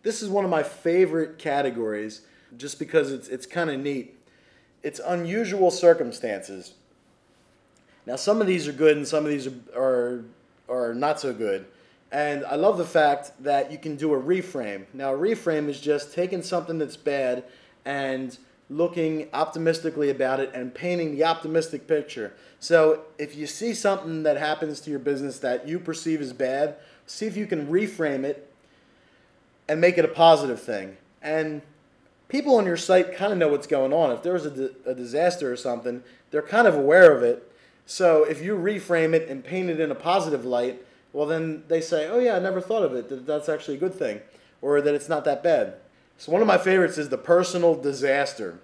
This is one of my favorite categories just because it's kind of neat. It's unusual circumstances. Now, some of these are good and some of these are not so good. And I love the fact that you can do a reframe. Now, a reframe is just taking something that's bad and looking optimistically about it and painting the optimistic picture. So, if you see something that happens to your business that you perceive as bad, see if you can reframe it and make it a positive thing. And people on your site kind of know what's going on. If there's a disaster or something, they're kind of aware of it. So if you reframe it and paint it in a positive light, well, then they say, oh yeah, I never thought of it, that that's actually a good thing, or that it's not that bad. So one of my favorites is the personal disaster.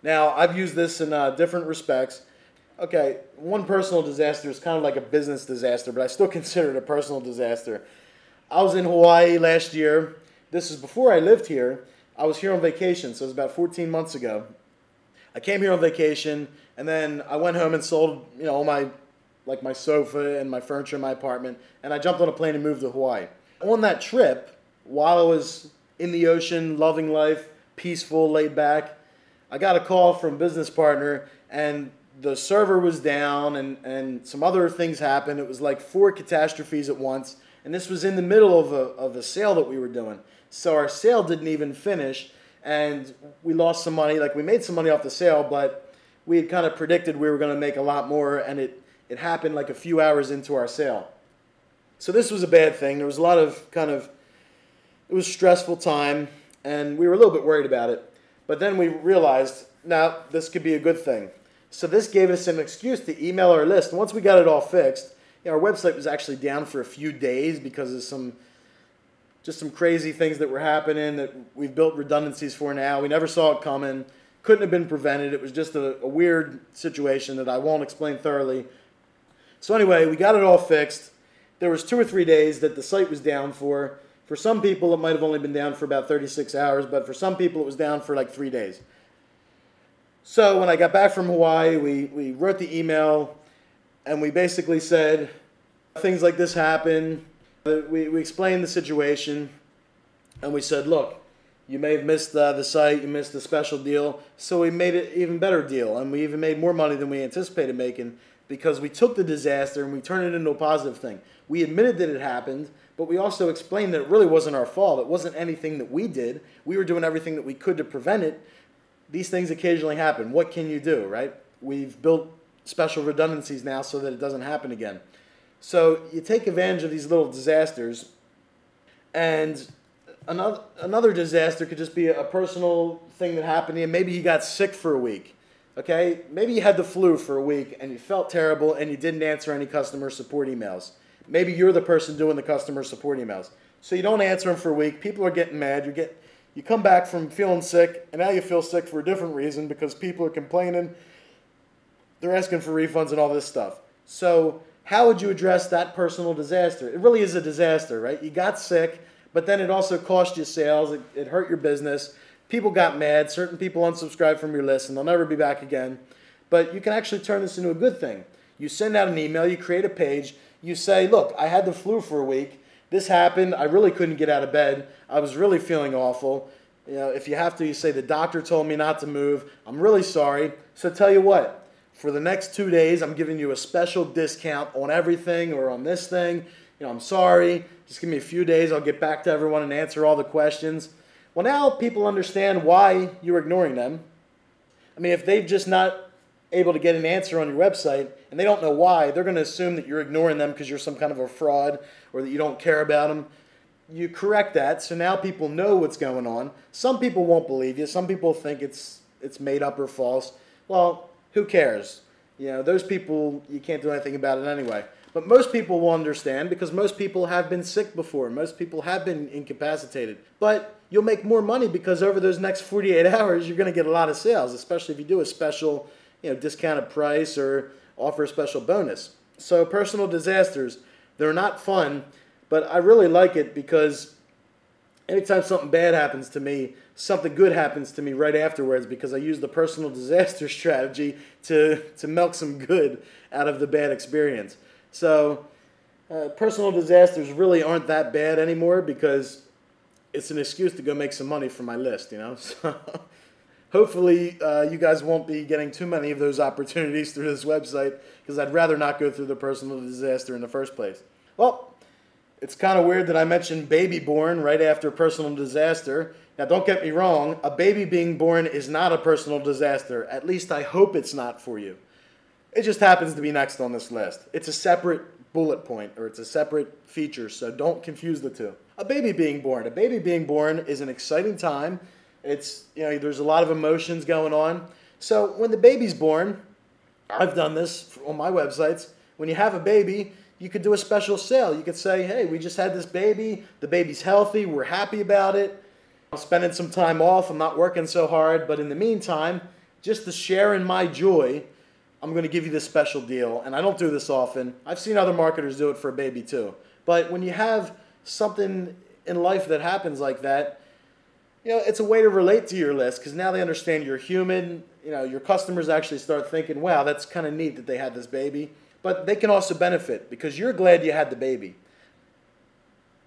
Now, I've used this in different respects. Okay, one personal disaster is kind of like a business disaster, but I still consider it a personal disaster. I was in Hawaii last year. This is before I lived here. I was here on vacation, so it was about 14 months ago. I came here on vacation, and then I went home and sold, all my, like my sofa and my furniture in my apartment, and I jumped on a plane and moved to Hawaii. On that trip, while I was in the ocean, loving life, peaceful, laid back, I got a call from a business partner, and the server was down, and some other things happened. It was like 4 catastrophes at once, and this was in the middle of a sale that we were doing. So our sale didn't even finish, and we lost some money. Like, we made some money off the sale, but we had kind of predicted we were going to make a lot more, and it happened like a few hours into our sale. So this was a bad thing. There was a lot of it was a stressful time, and we were a little bit worried about it. But then we realized, now this could be a good thing. So this gave us an excuse to email our list. And once we got it all fixed, our website was actually down for a few days because of some crazy things that were happening that we've built redundancies for now. We never saw it coming. Couldn't have been prevented. It was just a weird situation that I won't explain thoroughly. So anyway, we got it all fixed. There was 2 or 3 days that the site was down for. For some people, it might have only been down for about 36 hours, but for some people, it was down for like 3 days. So when I got back from Hawaii, we wrote the email, and we basically said, things like this happen. We explained the situation, and we said, look, you may have missed the site, you missed the special deal, so we made it an even better deal, and we even made more money than we anticipated making because we took the disaster and we turned it into a positive thing. We admitted that it happened, but we also explained that it really wasn't our fault. It wasn't anything that we did. We were doing everything that we could to prevent it. These things occasionally happen. What can you do, right? We've built special redundancies now so that it doesn't happen again. So you take advantage of these little disasters, and another disaster could just be a personal thing that happened to you. Maybe you got sick for a week. Okay? Maybe you had the flu for a week and you felt terrible and you didn't answer any customer support emails. Maybe you're the person doing the customer support emails. So you don't answer them for a week. People are getting mad. You come back from feeling sick, and now you feel sick for a different reason because people are complaining. They're asking for refunds and all this stuff. So how would you address that personal disaster? It really is a disaster, right? You got sick, but then it also cost you sales. It hurt your business. People got mad. Certain people unsubscribed from your list, and they'll never be back again. But you can actually turn this into a good thing. You send out an email. You create a page. You say, look, I had the flu for a week. This happened. I really couldn't get out of bed. I was really feeling awful. If you have to, you say, the doctor told me not to move. I'm really sorry. So tell you what, for the next 2 days, I'm giving you a special discount on everything or on this thing. I'm sorry. Just give me a few days. I'll get back to everyone and answer all the questions. Well, now people understand why you're ignoring them. I mean, if they've just not able to get an answer on your website and they don't know why, they're going to assume that you're ignoring them because you're some kind of a fraud or that you don't care about them. You correct that, so now people know what's going on. Some people won't believe you. Some people think it's made up or false. Well, who cares? Those people, you can't do anything about it anyway. But most people will understand because most people have been sick before. Most people have been incapacitated. But you'll make more money because over those next 48 hours, you're going to get a lot of sales, especially if you do a special, discounted price or offer a special bonus. So personal disasters, they're not fun, but I really like it because anytime something bad happens to me, something good happens to me right afterwards because I use the personal disaster strategy to milk some good out of the bad experience. So personal disasters really aren't that bad anymore because it's an excuse to go make some money for my list, you know? So hopefully you guys won't be getting too many of those opportunities through this website, because I'd rather not go through the personal disaster in the first place. Well, it's kind of weird that I mentioned baby born right after personal disaster. Now, don't get me wrong, a baby being born is not a personal disaster. At least I hope it's not for you. It just happens to be next on this list. It's a separate bullet point, or it's a separate feature, so don't confuse the two. A baby being born. A baby being born is an exciting time. It's, you know, there's a lot of emotions going on. So when the baby's born, I've done this on my websites. When you have a baby, you could do a special sale. You could say, hey, we just had this baby. The baby's healthy. We're happy about it. I'm spending some time off. I'm not working so hard. But in the meantime, just to share in my joy, I'm going to give you this special deal. And I don't do this often. I've seen other marketers do it for a baby too. But when you have something in life that happens like that, you know, it's a way to relate to your list, because now they understand you're human. You know, your customers actually start thinking, wow, that's kind of neat that they had this baby. But they can also benefit because you're glad you had the baby.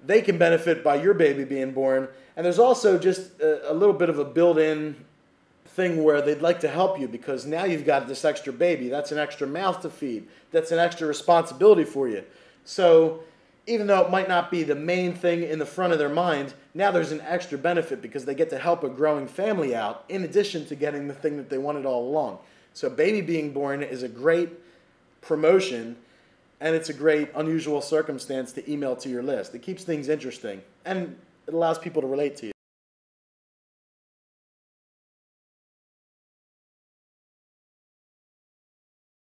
They can benefit by your baby being born. And there's also just a little bit of a built-in thing where they'd like to help you, because now you've got this extra baby. That's an extra mouth to feed. That's an extra responsibility for you. So even though it might not be the main thing in the front of their mind, now there's an extra benefit because they get to help a growing family out in addition to getting the thing that they wanted all along. So baby being born is a great promotion, and it's a great unusual circumstance to email to your list. It keeps things interesting, and it allows people to relate to you.